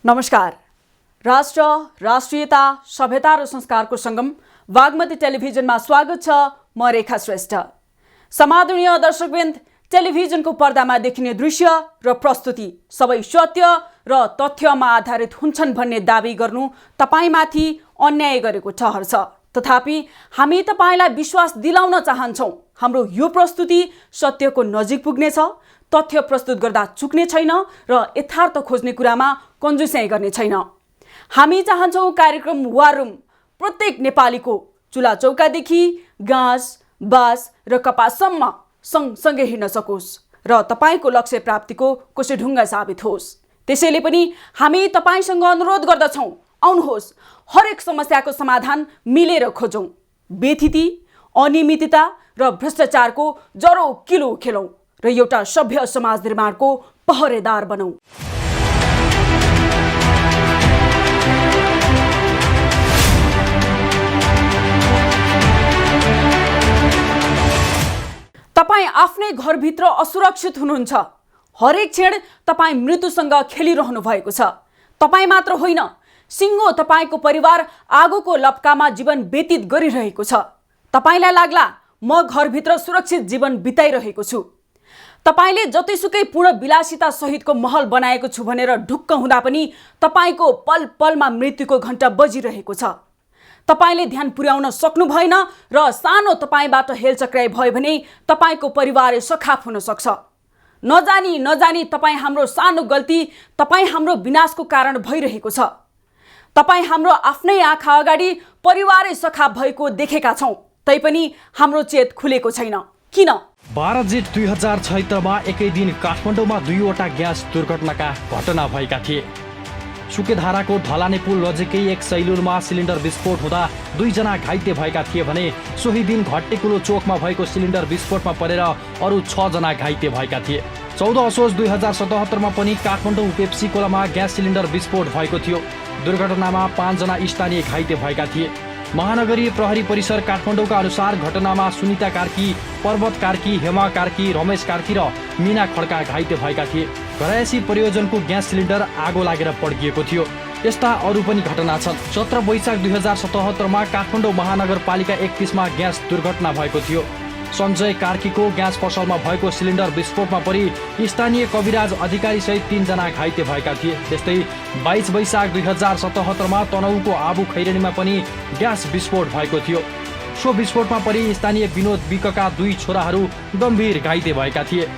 नमस्कार। राष्ट्र, राष्ट्रियता, सभ्यता र संस्कारको संगम वाग्मती टेलिभिजनमा स्वागत छ। म रेखा श्रेष्ठ। समादरणीय दर्शकवृन्द, टेलिभिजनको पर्दामा देखिने दृश्य र प्रस्तुति सबै सत्य र तथ्यमा आधारित हुन्छन् भन्ने दाबी गर्नु तपाईमाथि अन्याय गरेको ठहर छ। तथापि हामी तपाईलाई विश्वास दिलाउन चाहन्छौं, हाम्रो यो प्रस्तुति सत्यको नजिक पुग्नेछ, तथ्य प्रस्तुत गर्दा चुक्ने छैन र यथार्थ खोज्ने कुरामा कन्जुसाइ गर्ने छैन। हामी चाहन्छौं कार्यक्रम वार रुम प्रत्येक नेपालीको चुला चौकादेखि गाँस, बाँस र कपाससम्म सँगसँगै हिँड्न सकोस् र तपाईको लक्ष्य प्राप्तिको कोसेढुङ्गा साबित होस्। त्यसैले पनि हामी तपाईसँग अनुरोध गर्दछौं, आउनुहोस् हरेक समस्याको समाधान मिलेर खोजौं। बेथिति, अनियमितता र भ्रष्टाचारको जरो किलो खेलौं र एउटा सभ्य समाज निर्माणको पहरेदार बनौं। तपाई आफ्नै घरभित्र असुरक्षित हुनुहुन्छ। हरेक क्षण तपाई मृत्युसँग खेलिरहनु भएको छ। तपाई मात्र होइन, सिङ्गो तपाईको परिवार आगोको लपकामा जीवन व्यतीत गरिरहेको छ। तपाईलाई लाग्ला म घरभित्र सुरक्षित जीवन बिताइरहेको छु। तपाईले जतिसुकै पूर्ण विलासिता सहितको महल बनाएको छु भनेर ढुक्क हुँदा पनि तपाईको पल पलमा मृत्युको घण्टा बजिरहेको छ। तपाईले ध्यान पुर्याउन सक्नु भएन र सानो तपाईबाट हेलचक्राइ भयो भने तपाईको परिवार सखाप हुन सक्छ। नजानी नजानी तपाई हाम्रो सानो गल्ती तपाई हाम्रो विनाशको कारण भइरहेको छ। तपाई हाम्रो आफ्नै आँखा अगाडि परिवारै सखाप भएको देखेका छौं, तैपनि हाम्रो चेत खुलेको छैन। किन? 12 जेठ 2076 मा एकै दिन काठमाडौँमा दुईवटा ग्यास दुर्घटनाका घटना भएका थिए। सुकेधाराको ढलाने पुल नजिकै एक सैलुनमा सिलिन्डर विस्फोट हुँदा 2 जना घाइते भएका थिए भने सोही दिन घट्टेकुलो चोकमा भएको सिलिन्डर विस्फोटमा परेर अरु 6 जना घाइते भएका थिए। 14 असोज 2077 मा पनि Kathmandu Pepsi Kolama gas cylinder विस्फोट भएको थियो। दुर्घटनामा 5 जना स्थानीय घाइते भएका थिए। महानगरीय प्रहरी परिसर काठमाडौँका अनुसार घटनामा सुनिता कार्की, पर्वत कार्की, हेमा कार्की, रमेश कार्की र मीना खड्का घाइते भएका थिए। घरायसी परियोजनको ग्यास सिलिन्डर आगो लागेर पड्किएको थियो। यस्ता अरू पनि घटना छन्। 17 वैशाख 2077 मा काठमाडौँ महानगरपालिका 31 मा ग्यास दुर्घटना भएको थियो। सञ्जय कार्कीको ग्यास पसलमा भएको सिलिन्डर विस्फोटमा परि स्थानीय कविराज अधिकारी सहित 3 जना घाइते भएका थिए। त्यस्तै 22 वैशाख 2077 मा तनहुँको आबु खैरेनीमा पनि ग्यास विस्फोट भएको थियो। सो विस्फोटमा परि स्थानीय विनोद विकका 2 छोराहरू गम्भीर घाइते भएका थिए।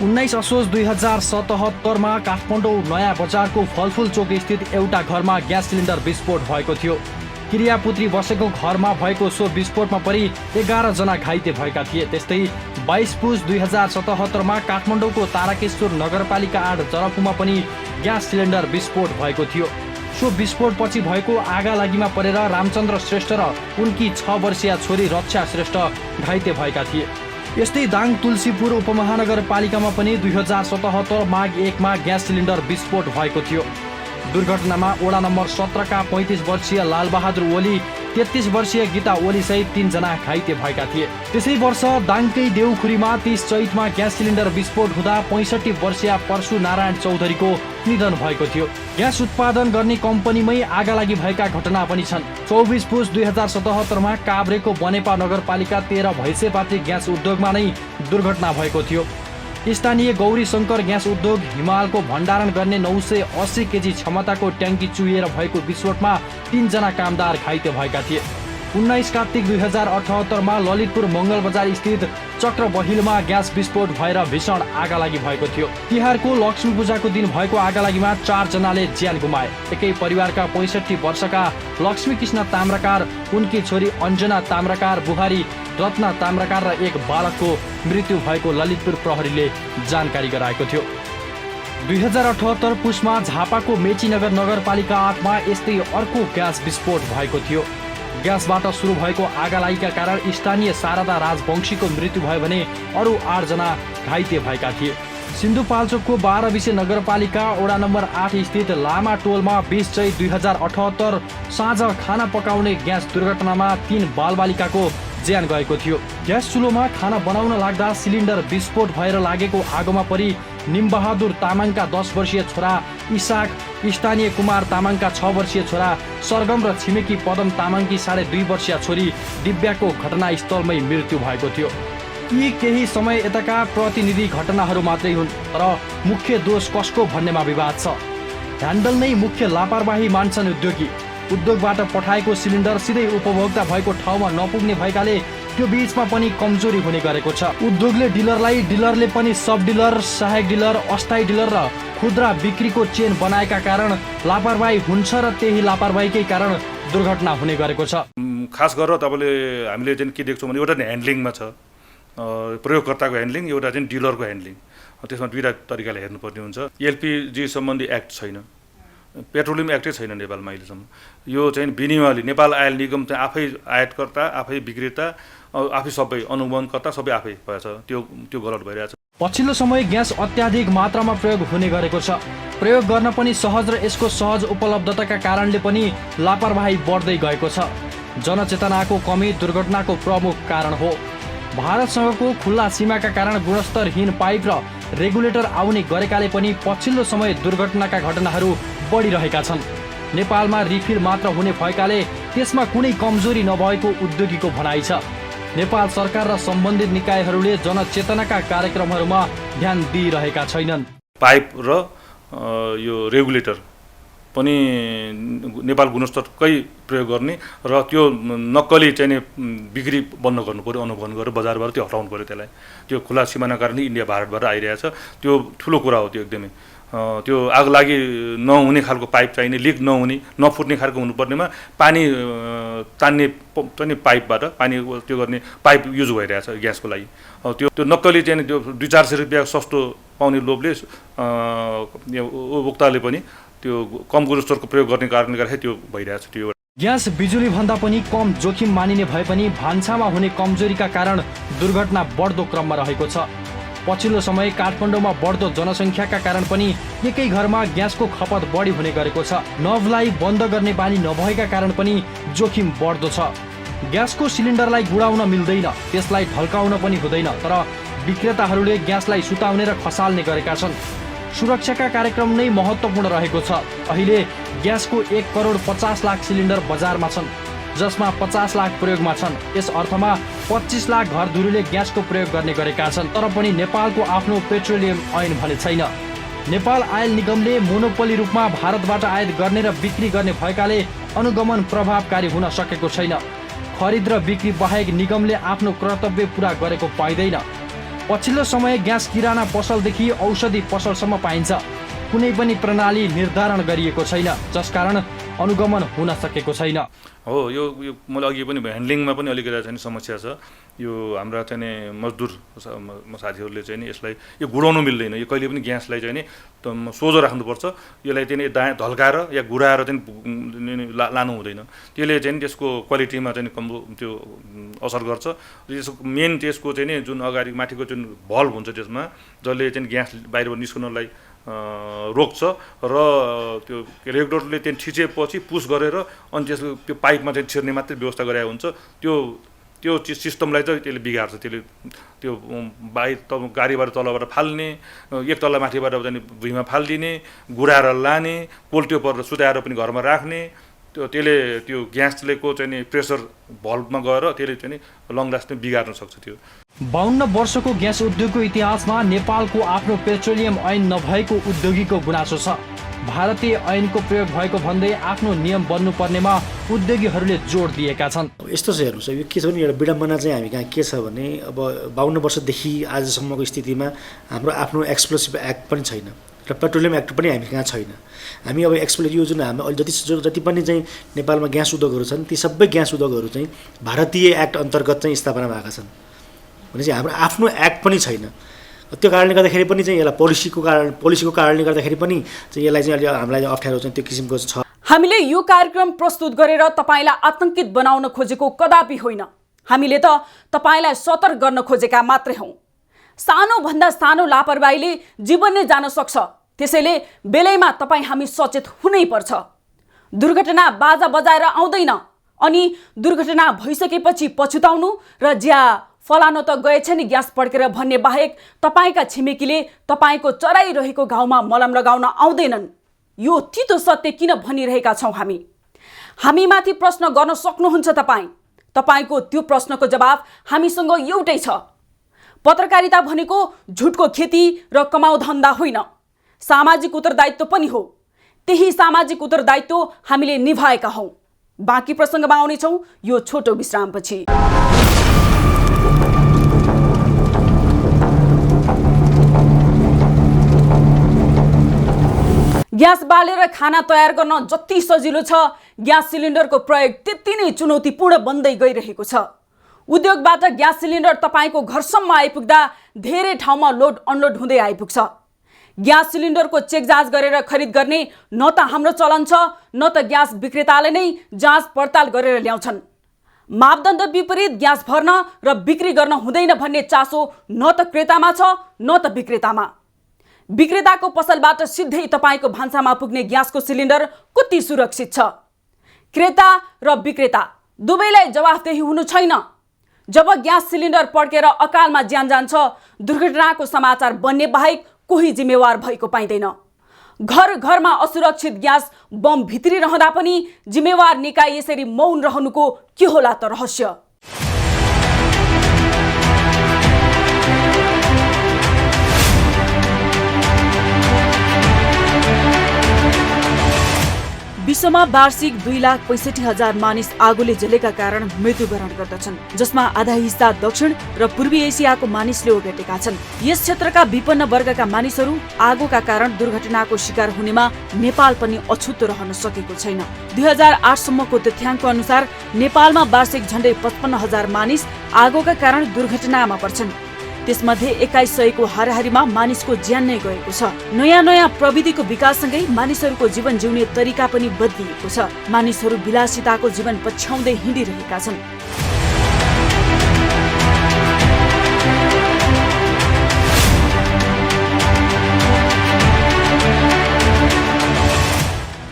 19 असोज 2077 मा काठमाडौँ नयाँ बजारको फलफुल चोक स्थित एउटा घरमा ग्यास सिलिन्डर विस्फोट भएको थियो। क्रियापुत्री बसेको घरमा भएको सो विस्फोटमा परि 11 जना घाइते भएका थिए। त्यस्तै 22 पुस 2077 मा काठमाडौँको ताराकेश्वर नगरपालिका 8 जरफुमा पनि ग्यास सिलिन्डर विस्फोट भएको थियो। सो विस्फोटपछि भएको आगालागीमा परेर रामचन्द्र श्रेष्ठ र उनकी 6 वर्षीय छोरी रक्षा श्रेष्ठ घाइते भएका थिए। यस्तै दाङ तुलसीपुर उपमहानगरपालिकामा पनि 2077 माघ 1 मा ग्यास सिलिन्डर विस्फोट भएको थियो। दुर्घटनामा वडा नम्बर 17 का 35 वर्षीय लालबहादुर ओली, 33 वर्षीय गीता ओली सहित 3 जना घाइते भएका थिए। त्यसै वर्ष दाङकै देउखुरीमा 30 चैतमा ग्यास सिलिन्डर विस्फोट हुँदा 65 वर्षीय परशु नारायण चौधरीको निधन भएको थियो। ग्यास उत्पादन गर्ने कम्पनीमै आगालागी भएका घटना पनि छन्। 24 पुस 2077 मा काभ्रेको बनेपा नगरपालिका 13 भैसेपात्री ग्यास उद्योगमा नै दुर्घटना भएको थियो। स्थानीय गौरी शङ्कर ग्यास उद्योग हिमालको भण्डारण गर्ने 980 केजी क्षमताको ट्याङ्की चुहिएर भएको विस्फोटमा 3 जना कामदार घाइते भएका थिए। 19 कार्तिक 2078 मा ललितपुर मङ्गल बजार स्थित चक्र बहिलमा ग्यास विस्फोट भएर भीषण आगालागी भएको थियो। तिहारको लक्ष्मी पूजाको दिन भएको आगालागीमा 4 जनाले ज्यान गुमाए। एकै परिवारका 65 वर्षका लक्ष्मी कृष्ण ताम्राकार, उनकी छोरी अन्जना ताम्राकार, बुहारी रत्न ताम्राकार र एक बालकको मृत्यु भएको ललितपुर प्रहरीले जानकारी गराएको थियो। 2078 पुसमा झापाको मेचीनगर नगरपालिका 8 मा यस्तै अर्को ग्यास विस्फोट भएको थियो। ग्यासबाट सुरु भएको आगालागीका कारण स्थानीय शारदा राजवंशीको मृत्यु भयो भने अरू 8 जना घाइते भएका थिए। सिन्धुपाल्चोकको 12 विषय नगरपालिका वडा नम्बर 8 स्थित लामा टोलमा 20 चैत 2078 साँझ खाना पकाउने ग्यास दुर्घटनामा 3 बालबालिकाको ज्यान गएको थियो। ग्यास चुलोमा खाना बनाउन लाग्दा सिलिन्डर विस्फोट भएर लागेको आगोमा परि निमबहादुर तामाङका 10 वर्षीय छोरा इसाक, स्थानीय कुमार तामाङका 6 वर्षीय छोरा सरगम र छिमेकी पदम तामाङकी 2.5 वर्षीय छोरी दिव्याको घटनास्थलमै मृत्यु भएको थियो। यी केही समय यताका प्रतिनिधि घटनाहरू मात्रै हुन्, तर मुख्य दोष कसको भन्नेमा विवाद छ। ह्यान्डल नै मुख्य लापरवाही मान्छन् उद्योगी। उद्योगबाट पठाएको सिलिन्डर सिधै उपभोक्ता भएको ठाउँमा नपुग्ने भएकाले त्यो बीचमा पनि कमजोरी हुने गरेको छ। उद्योगले डिलरलाई, डिलरले पनि सब डिलर, सहायक डिलर, अस्थायी डिलर र खुद्रा बिक्रीको चेन बनाएका कारण लापरवाही हुन्छ र त्यही लापरवाहीकै कारण दुर्घटना हुने गरेको छ। खास गरेर तपाईँले हामीले चाहिँ के देख्छौँ भने एउटा ह्यान्डलिङमा छ, प्रयोगकर्ताको ह्यान्डलिङ, एउटा चाहिँ डिलरको ह्यान्डलिङ। त्यसमा दुईवटा तरिकाले हेर्नुपर्ने हुन्छ। एलपिजी सम्बन्धी एक्ट छैन, पेट्रोलियम एक्टै छैन नेपालमा अहिलेसम्म। यो चाहिँ विनिमयले नेपाल आयल निगम चाहिँ आफै आयातकर्ता, आफै विक्रेता, आफै सबै अनुगमनकर्ता सबै आफै भएछ। त्यो गलत भइरहेछ। पछिल्लो समय ग्यास अत्याधिक मात्रामा प्रयोग हुने गरेको छ। प्रयोग गर्न पनि सहज र यसको सहज उपलब्धताका कारणले पनि लापरवाही बढ्दै गएको छ। जनचेतनाको कमी दुर्घटनाको प्रमुख कारण हो। भारतसँगको खुल्ला सीमाका कारण गुणस्तरहीन पाइप र रेगुलेटर आउने गरेकाले पनि पछिल्लो समय दुर्घटनाका घटनाहरू बढिरहेका छन्। नेपालमा रिफिल मात्र हुने भएकाले त्यसमा कुनै कमजोरी नभएको उद्योगीको भनाइ छ। नेपाल सरकार र सम्बन्धित निकायहरूले जनचेतनाका कार्यक्रमहरूमा ध्यान दिइरहेका छैनन्। पाइप र यो रेगुलेटर पनि नेपाल गुणस्तरकै प्रयोग गर्ने र त्यो नक्कली चाहिँ बिक्री बन्द गर्नु पर्यो, अनुगमन गरेर बजारबाट त्यो हटाउनु पर्यो। त्यसलाई त्यो खुला सिमाना कारणले इन्डिया भारतबाट आइरहेछ। त्यो ठुलो कुरा हो। त्यो एकदमै त्यो आग लागि नहुने खालको पाइप चाहिने, लिक नहुने, नफुट्ने खालको हुनुपर्नेमा पानी तान्ने पनि पाइपबाट पानी त्यो गर्ने पाइप युज भइरहेछ ग्यासको लागि। त्यो नक्कली चाहिँ त्यो 200-400 रुपियाँ सस्तो पाउने लोभले उपभोक्ताले पनि त्यो कम गुणस्तरको प्रयोग गर्ने कारणले गर्दाखेरि त्यो भइरहेछ। त्यो ग्यास बिजुली भन्दा पनि कम जोखिम मानिने भए पनि भान्सामा हुने कमजोरीका कारण दुर्घटना बढ्दो क्रममा रहेको छ। पछिल्लो समय काठमाडौँमा बढ्दो जनसङ्ख्याका कारण पनि एकै घरमा ग्यासको खपत बढी हुने गरेको छ। नभलाई बन्द गर्ने बानी नभएका कारण पनि जोखिम बढ्दो छ। ग्यासको सिलिन्डरलाई गुडाउन मिल्दैन, त्यसलाई ढल्काउन पनि हुँदैन, तर विक्रेताहरूले ग्यासलाई सुताउने र खसाल्ने गरेका छन्। सुरक्षाका कार्यक्रम नै महत्त्वपूर्ण रहेको छ। अहिले ग्यासको 1,50,00,000 सिलिन्डर बजारमा छन्, जसमा 50 लाख प्रयोगमा छन्। यस अर्थमा 25 लाख घरधुरीले ग्यासको प्रयोग गर्ने गरेका छन्। तर पनि नेपालको आफ्नो पेट्रोलियम ऐन भने छैन। नेपाल आयल निगमले मोनोपोली रूपमा भारतबाट आयात गर्ने र बिक्री गर्ने भएकाले अनुगमन प्रभावकारी हुन सकेको छैन। खरिद र बिक्री बाहेक निगमले आफ्नो कर्तव्य पुरा गरेको पाइँदैन। पछिल्लो समय ग्यास किराना पसलदेखि औषधि पसलसम्म पाइन्छ। कुनै पनि प्रणाली निर्धारण गरिएको छैन, जसकारण अनुगमन हुन सकेको छैन। हो, यो मैले अघि पनि ह्यान्डलिङमा पनि अलिकति चाहिँ समस्या छ। यो हाम्रा चाहिँ मजदुर साथीहरूले चाहिँ नि यसलाई यो गुडाउनु मिल्दैन। यो कहिले पनि ग्यासलाई चाहिँ नि सोझो राख्नुपर्छ। यसलाई चाहिँ दायाँ ढल्काएर या गुडाएर चाहिँ लानु हुँदैन। त्यसले चाहिँ त्यसको क्वालिटीमा चाहिँ त्यो असर गर्छ। यसको मेन त्यसको चाहिँ नि जुन अगाडि माथिको जुन भल्भ हुन्छ त्यसमा, जसले चाहिँ ग्यास बाहिरबाट निस्कनलाई रोक्छ र त्यो रेगुलेटरले त्यहाँ थिचेपछि पुस गरेर अनि त्यसको त्यो पाइपमा चाहिँ छिर्ने मात्रै व्यवस्था गरेको हुन्छ। त्यो सिस्टमलाई चाहिँ त्यसले बिगार्छ। त्यसले त्यो बाहिर गाडीबाट तलबाट फाल्ने, एक तल्ला माथिबाट चाहिँ भुइँमा फालिदिने, गुडाएर लाने, पोल्ट्यो पर सुताएर पनि घरमा राख्ने, त्यसले त्यो ग्यासलेको चाहिँ नि प्रेसर भल्भमा गएर त्यसले चाहिँ लङ लास्टिङ बिगार्न सक्छ। त्यो 52 वर्षको ग्यास उद्योगको इतिहासमा नेपालको आफ्नो पेट्रोलियम ऐन नभएको उद्योगीको गुनासो छ। भारतीय ऐनको प्रयोग भएको भन्दै आफ्नो नियम बन्नुपर्नेमा उद्योगीहरूले जोड दिएका छन्। यस्तो चाहिँ हेर्नुहोस्, यो के छ भने एउटा विडम्बना चाहिँ हामी कहाँ के छ भने अब 52 वर्षदेखि आजसम्मको स्थितिमा हाम्रो आफ्नो एक्सप्लोसिभ एक्ट पनि छैन र पेट्रोलियम एक्ट पनि हामी कहाँ छैन। हामी अब यो जुन हामी जति पनि चाहिँ नेपालमा ग्यास उद्योगहरू छन्, ती सबै ग्यास उद्योगहरू चाहिँ भारतीय एक्ट अन्तर्गत चाहिँ स्थापना भएका छन्। भनेपछि हाम्रो आफ्नो एक्ट पनि छैन। त्यो कारणले गर्दाखेरि पनि चाहिँ यसलाई पोलिसीको कारणले गर्दाखेरि पनि चाहिँ यसलाई चाहिँ हामीलाई अप्ठ्यारो चाहिँ त्यो किसिमको छ। हामीले यो कार्यक्रम प्रस्तुत गरेर तपाईलाई आतंकित बनाउन खोजेको कदापि होइन। हामीले त तपाईलाई सतर्क गर्न खोजेका मात्रै हौं। सानो भन्दा सानो लापरवाहीले जीवन नै जान सक्छ। त्यसैले बेलैमा तपाई हामी सचेत हुनै पर्छ। दुर्घटना बाजा बजाएर आउँदैन, अनि दुर्घटना भइसकेपछि पछुताउनु र ज्या फलानो त गएछ नि ग्यास पड्केर भन्ने बाहेक तपाईका छिमेकीले तपाईको चराइरहेको घाउमा मलम लगाउन आउँदैनन्। यो तितो सत्य किन भनिरहेका छौँ हामीमाथि प्रश्न गर्न सक्नुहुन्छ तपाईको त्यो प्रश्नको जवाफ हामीसँग एउटै छ। पत्रकारिता भनेको झुटको खेती र कमाउ धन्दा होइन, सामाजिक उत्तरदायित्व पनि हो। त्यही सामाजिक उत्तरदायित्व हामीले निभाएका हौं। बाँकी प्रसङ्गमा आउनेछौँ यो छोटो विश्रामपछि। ग्यास बालेर खाना तयार गर्न जति सजिलो छ, ग्यास सिलिन्डरको प्रयोग त्यति नै चुनौतीपूर्ण बन्दै गइरहेको छ। उद्योगबाट ग्यास सिलिन्डर तपाईको घरसम्म आइपुग्दा धेरै ठाउँमा लोड अनलोड हुँदै आइपुग्छ। ग्यास सिलिन्डरको चेक जाँच गरेर खरिद गर्ने न त हाम्रो चलन छ, न त ग्यास विक्रेताले नै जाँच पडताल गरेर ल्याउँछन्। मापदण्ड विपरीत ग्यास भर्न र बिक्री गर्न हुँदैन भन्ने चासो न त क्रेतामा छ, न त विक्रेतामा। विक्रेताको पसलबाट सिधै तपाईको भान्सामा पुग्ने ग्यासको सिलिन्डर कति सुरक्षित छ? क्रेता र विक्रेता दुवैलाई जवाफदेही हुनु छैन। जब ग्यास सिलिन्डर पड्केर अकालमा ज्यान जान्छ, दुर्घटनाको समाचार बन्ने बाहेक कोही जिम्मेवार भएको पाइँदैन। घर घरमा असुरक्षित ग्यास बम भित्री रहँदा पनि जिम्मेवार निकाय यसरी मौन रहनुको के होला त रहस्य? विश्वमा वार्षिक 2,65,000 मानिस आगोले जलेका कारण मृत्युवरण गर्दछन्, जसमा आधा हिस्सा दक्षिण र पूर्वी एसियाको मानिसले ओगटेका छन्। यस क्षेत्रका विपन्न वर्गका मानिसहरू आगोका कारण दुर्घटनाको शिकार हुनेमा नेपाल पनि अछुतो रहन सकेको छैन। 2008 सम्मको तथ्याङ्क अनुसार नेपालमा वार्षिक झण्डै 55,000 मानिस आगोका कारण दुर्घटनामा पर्छन्। त्यसमध्ये 2100को हाराहारीमा मानिसको ज्यान नै गएको छ। नयाँ प्रविधिको विकाससँगै मानिसहरूको जीवन जिउने तरिका पनि बदलिएको छ। मानिसहरू विलासिताको जीवन पछ्याउँदै हिँडिरहेका छन्।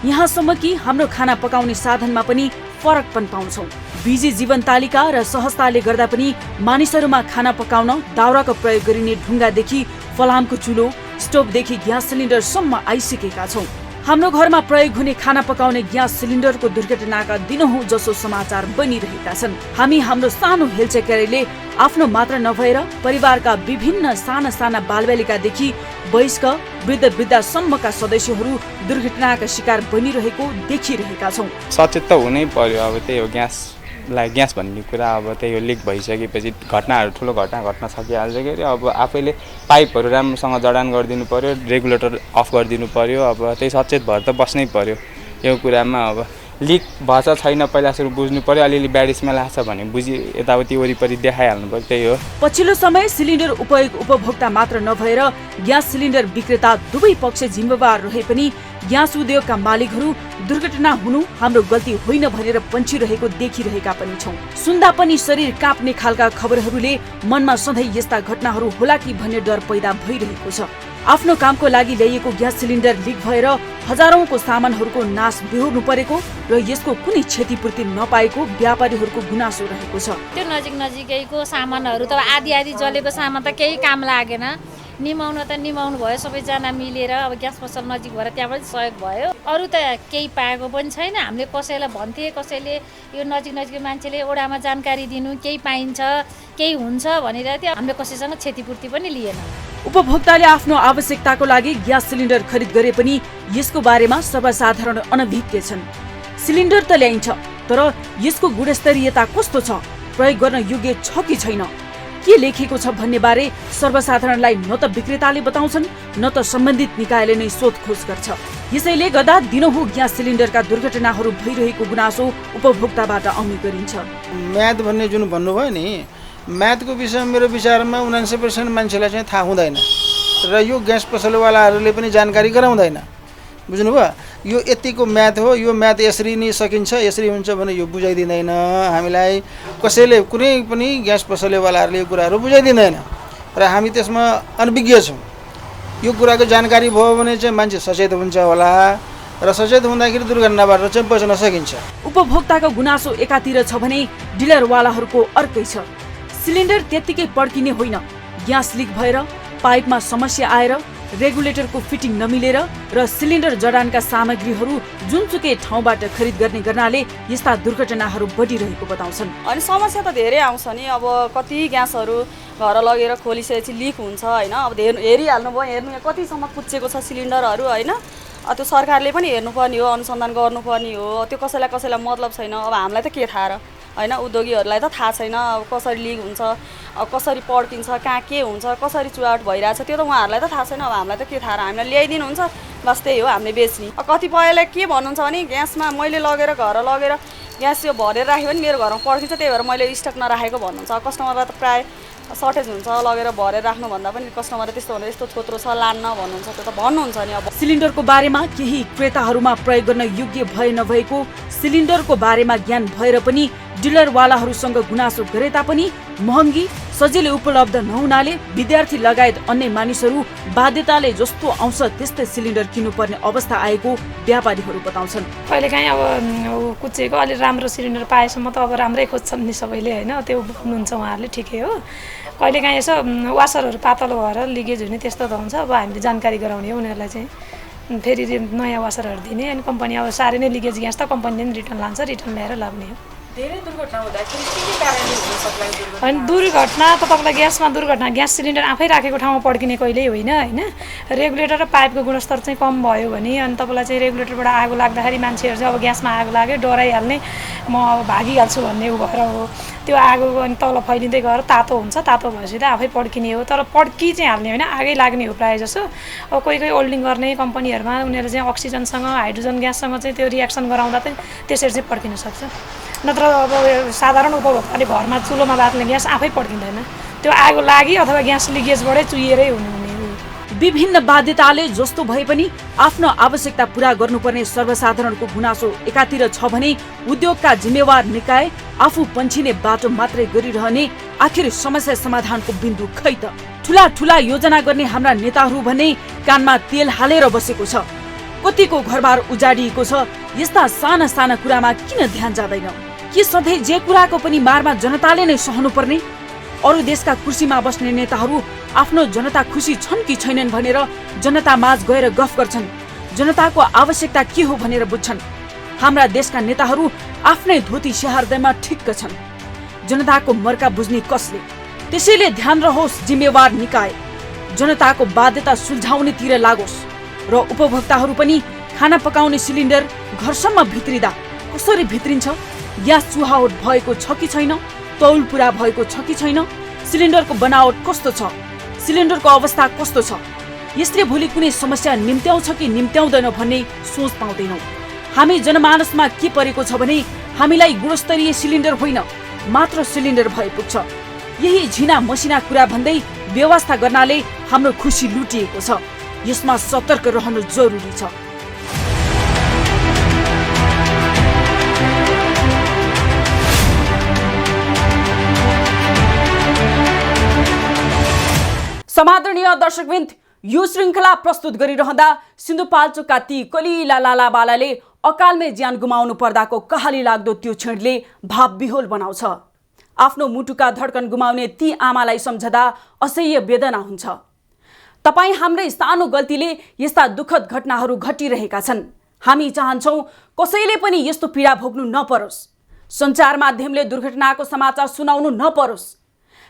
यहाँसम्म कि हाम्रो खाना पकाउने साधनमा पनि फरक पनि पाउँछौँ। बिजी जीवनतालिका र सहजताले गर्दा पनि मानिसहरूमा खाना पकाउन दाउराको प्रयोग गरिने ढुङ्गादेखि फलामको चुलो, स्टोभदेखि ग्यास सिलिन्डरसम्म आइसकेका छौँ। हाम्रो घरमा प्रयोग हुने खाना पकाउने ग्यास सिलिन्डरको दुर्घटनाका दिनहुँ जसो समाचार बनिरहेका छन्। हामी हाम्रो सानो हेलचेक्राइले आफ्नो मात्र नभएर परिवारका विभिन्न साना साना बालबालिकादेखि वयस्क वृद्धसम्मका सदस्यहरू दुर्घटनाका शिकार बनिरहेको देखिरहेका छौँ। सचेत त हुनै पर्यो। अब त्यही हो, ग्यास भन्ने कुरा अब त्यही हो, लिक भइसकेपछि घटनाहरू ठुलो घटना घट्न सकिहाल्छ के अरे। अब आफैले पाइपहरू राम्रोसँग जडान गरिदिनु पर्यो, रेगुलेटर अफ गरिदिनु पर्यो। अब त्यही सचेत भएर त बस्नै पर्यो यो कुरामा। अब लिक भएछ छैन पहिला सुरु बुझ्नु पर्यो, अलिअलि ब्याड स्मेल आएको छ भने बुझी यताउति वरिपरि देखाइहाल्नु पर्यो। त्यही हो। पछिल्लो समय सिलिन्डर उपयोग उपभोक्ता मात्र नभएर ग्यास सिलिन्डर विक्रेता दुवै पक्ष जिम्मेवार रहे पनि ग्यास उद्योगका मालिकहरू दुर्घटना हुनु हाम्रो गल्ती होइन भनेर पन्छिरहेको देखिरहेका पनि छौँ। सुन्दा पनि शरीर काँप्ने खालका खबरहरूले मनमा सधैँ यस्ता घटनाहरू होला कि भन्ने डर पैदा भइरहेको छ। आफ्नो कामको लागि ल्याइएको ग्यास सिलिन्डर लिक भएर हजारौंको सामानहरूको नाश बेहोर्नु परेको र यसको कुनै क्षतिपूर्ति नपाएको व्यापारीहरूको गुनासो रहेको छ। त्यो नजिकैको सामानहरू त आधी जलेको सामान त केही काम लागेन। निमाउनु भयो सबैजना मिलेर। अब ग्यास पसल नजिक भएर त्यहाँ पनि सहयोग भयो। अरू त केही पाएको पनि छैन। हामीले कसैलाई भन्थे, कसैले यो नजिक मान्छेले ओडामा जानकारी दिनु केही पाइन्छ केही हुन्छ भनेर थियो। हामीले कसैसँग क्षतिपूर्ति पनि लिएन। उपभोक्ताले आफ्नो आवश्यकताको लागि ग्यास सिलिन्डर खरिद गरे पनि यसको बारेमा सर्वसाधारण अनभिज्ञ छन्। सिलिन्डर त ल्याइन्छ, तर यसको गुणस्तरीयता कस्तो छ, प्रयोग गर्न योग्य छ कि छैन, के लेखेको छ भन्ने बारे सर्वसाधारणलाई न त विक्रेताले बताउँछन् न त सम्बन्धित निकायले नै सोधखोज गर्छ। यसैले गर्दा दिनहुँ ग्यास सिलिन्डरका दुर्घटनाहरू भइरहेको गुनासो उपभोक्ताबाट आउने गरिन्छ। म्याद भन्ने जुन भन्नुभयो नि, म्यादको विषयमा मेरो विचारमा 79% मान्छेलाई चाहिँ थाहा हुँदैन र यो ग्यास पसलवालाहरूले पनि जानकारी गराउँदैन। बुझ्नुभयो? यो यतिको म्याद हो, यो म्याद यसरी नै सकिन्छ, यसरी हुन्छ भने यो बुझाइदिँदैन हामीलाई। कसैले कुनै पनि ग्यास पसलवालाहरूले यो कुराहरू बुझाइदिँदैन र हामी त्यसमा अनभिज्ञ छौँ। यो कुराको जानकारी भयो भने चाहिँ मान्छे सचेत हुन्छ होला र सचेत हुँदाखेरि दुर्घटनाबाट चाहिँ बच्न सकिन्छ। उपभोक्ताको गुनासो एकातिर छ भने डिलरवालाहरूको अर्कै छ। सिलिन्डर त्यत्तिकै पड्किने होइन, ग्यास लिक भएर पाइपमा समस्या आएर रेगुलेटरको फिटिङ नमिलेर र सिलिन्डर जडानका सामग्रीहरू जुनसुकै ठाउँबाट खरिद गर्ने गर्नाले यस्ता दुर्घटनाहरू बढिरहेको बताउँछन्। अनि समस्या त धेरै आउँछ नि। अब कति ग्यासहरू घर लगेर खोलिसकेपछि लिक हुन्छ होइन। अब हेरिहाल्नु भयो, हेर्नु कतिसम्म कुच्चेको छ सिलिन्डरहरू होइन। त्यो सरकारले पनि हेर्नुपर्ने हो, अनुसन्धान गर्नुपर्ने हो। त्यो कसैलाई मतलब छैन। अब हामीलाई त के थाहा र होइन, उद्योगीहरूलाई त थाहा छैन अब कसरी लिक हुन्छ, अब कसरी पड्किन्छ, कहाँ के हुन्छ, कसरी चुहाट भइरहेछ, त्यो त उहाँहरूलाई त थाहा छैन। अब हामीलाई त के थाहा र हामीलाई ल्याइदिनुहुन्छ बस त्यही हो, हामीले बेच्ने। कतिपयलाई के भन्नुहुन्छ भने ग्यासमा मैले लगेर घर लगेर ग्यास यो भरेर राख्यो भने मेरो घरमा पड्किन्छ, त्यही भएर मैले स्टक नराखेको भन्नुहुन्छ। कस्टमरलाई त प्रायः सर्टेज हुन्छ, लगेर भरेर राख्नुभन्दा पनि कस्टमरले त्यस्तो भनेर यस्तो थोत्रो छ लान्न भन्नुहुन्छ, त्यो त भन्नुहुन्छ नि। अब सिलिन्डरको बारेमा केही क्रेताहरूमा प्रयोग गर्न योग्य भए नभएको, सिलिन्डरको बारेमा ज्ञान भएर पनि डिलरवालाहरूसँग गुनासो गरे तापनि महँगी सजिलै उपलब्ध नहुनाले विद्यार्थी लगायत अन्य मानिसहरू बाध्यताले जस्तो आउँछ त्यस्तै सिलिन्डर किन्नुपर्ने अवस्था आएको व्यापारीहरू बताउँछन्। कहिलेकाहीँ अब कुचेको अलिक राम्रो सिलिन्डर पाएसम्म त अब राम्रै खोज्छन् नि सबैले होइन, त्यो भन्नुहुन्छ उहाँहरूले, ठिकै हो। कहिलेकाहीँ यसो वासरहरू पातलो भएर लिकेज हुने त्यस्तो त हुन्छ। अब हामीले जानकारी गराउने हो उनीहरूलाई चाहिँ, फेरि नयाँ वासरहरू दिने। अनि कम्पनी अब साह्रै नै लिकेज ग्यास त कम्पनीले पनि रिटर्न लान्छ, रिटर्न ल्याएर लाग्ने हो। धेरै दुर्घटना हुँदाखेरि के कारणले हुन सक्ला? होइन दुर्घटना त तपाईँलाई ग्यासमा दुर्घटना ग्यास सिलिन्डर आफै राखेको ठाउँमा पड्किने कहिल्यै होइन होइन। रेगुलेटर र पाइपको गुणस्तर चाहिँ कम भयो भने अनि तपाईँलाई चाहिँ रेगुलेटरबाट आगो लाग्दाखेरि मान्छेहरू चाहिँ अब ग्यासमा आगो लाग्यो डराइहाल्ने, म अब भागिहाल्छु भन्ने उ भएर हो। त्यो आगो अनि तल फैलिँदै गएर तातो हुन्छ, तातो भएपछि त आफै पड्किने हो। तर पड्कि चाहिँ हाल्ने होइन, आगै लाग्ने हो प्रायः जसो। अब कोही ओल्डिङ गर्ने कम्पनीहरूमा उनीहरू चाहिँ अक्सिजनसँग हाइड्रोजन ग्याससँग चाहिँ त्यो रियाक्सन गराउँदा चाहिँ त्यसरी चाहिँ पड्किन सक्छ। नत्र अब साधारण उपभोक्ताले घरमा चुलोमा बाल्ने ग्यास आफै पड्किँदैन, त्यो आगो लागि अथवा ग्यास लिकेजबाटै चुहिएरै हुने। विभिन्न बाध्यताले जस्तो भए पनि आफ्नो आवश्यकता पूरा गर्नुपर्ने सर्वसाधारणको गुनासो एकातिर छ भने उद्योगका जिम्मेवार निकाय आफू पन्छिने बाटो मात्रै गरिरहने आखिर समस्या समाधानको बिन्दु खै त? ठुला ठुला योजना गर्ने हाम्रा नेताहरू भने कानमा तेल हालेर बसेको छ। कतिको घरबार उजाडिएको छ, यस्ता साना साना कुरामा किन ध्यान जाँदैन? के सधैँ जे कुराको पनि मारमा जनताले नै सहनु पर्ने? अरू देशका कुर्सीमा बस्ने नेताहरू आफ्नो जनता खुसी छन् कि छैनन् भनेर जनता माझ गएर गफ गर्छन्। जनताको आवश्यकता के हो भनेर बुझ्छन्। हाम्रा देशका नेताहरू आफ्नै धोती स्याहार्दैमा ठिक्क छन्। जनताको मर्का बुझ्ने कसले? त्यसैले ध्यान रहोस् जिम्मेवार निकाय जनताको बाध्यता सुल्झाउनेतिर लागोस् र उपभोक्ताहरू पनि खाना पकाउने सिलिन्डर घरसम्म भित्रिँदा कसरी भित्रिन्छ, ग्यास चुहावट भएको छ कि छैन, तौल पुरा भएको छ कि छैन, सिलिन्डरको बनावट कस्तो छ, सिलिन्डरको अवस्था कस्तो छ, यसले भोलि कुनै समस्या निम्त्याउँछ कि निम्त्याउँदैन भन्ने सोच पाउँदैनौँ। हामी जनमानसमा के परेको छ भने हामीलाई गुणस्तरीय सिलिन्डर होइन मात्र सिलिन्डर भए पुग्छ। यही झिना मसिना कुरा भन्दै व्यवस्था गर्नाले हाम्रो खुसी लुटिएको छ। यसमा सतर्क रहनु जरुरी छ। समादरणीय दर्शकवृन्द, यो श्रृङ्खला प्रस्तुत गरिरहँदा सिन्धुपाल्चोकका ती कलिला लाला बालाले अकालमै ज्यान गुमाउनु पर्दाको कहाली लाग्दो त्यो क्षणले भाव विहोल बनाउँछ। आफ्नो मुटुका धड्कन गुमाउने ती आमालाई सम्झदा असह्य वेदना हुन्छ। तपाईँ हाम्रै सानो गल्तीले यस्ता दुःखद घटनाहरू घटिरहेका छन्। हामी चाहन्छौँ कसैले पनि यस्तो पीडा भोग्नु नपरोस्, सञ्चार माध्यमले दुर्घटनाको समाचार सुनाउनु नपरोस्।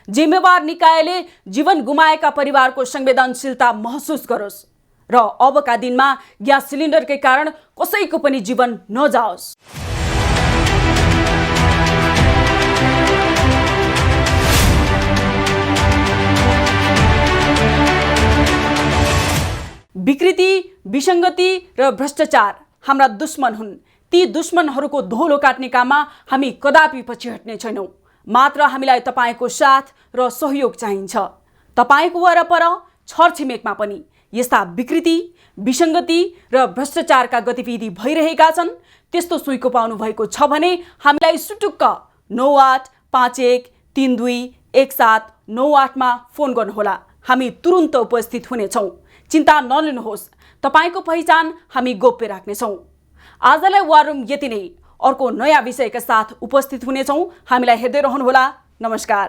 जिम्मेवार निकायले जीवन गुमाएका परिवारको संवेदनशीलता महसुस गरोस् र अबका दिनमा ग्यास सिलिन्डरकै कारण कसैको पनि जीवन नजाओस्। विकृति, विसङ्गति र भ्रष्टाचार हाम्रा दुश्मन हुन्। ती दुश्मनहरूको धोलो काट्ने काममा हामी कदापि पछि हट्ने छैनौँ। मात्र हामीलाई तपाईको साथ र सहयोग चाहिन्छ। तपाईको वरपर छरछिमेकमा पनि यस्ता विकृति, विसङ्गति र भ्रष्टाचारका गतिविधि भइरहेका छन्। त्यस्तो सुइको पाउनु भएको छ भने हामीलाई सुटुक्क 9851321798 मा फोन गर्नुहोला। हामी तुरुन्त उपस्थित हुनेछौँ। चिन्ता नलिनुहोस्, तपाईको पहिचान हामी गोप्य राख्नेछौँ। आजलाई वार रुम यति नै। अर्को नयाँ विषयका साथ उपस्थित हुनेछौँ। हामीलाई हेर्दै रहनुहोला। नमस्कार।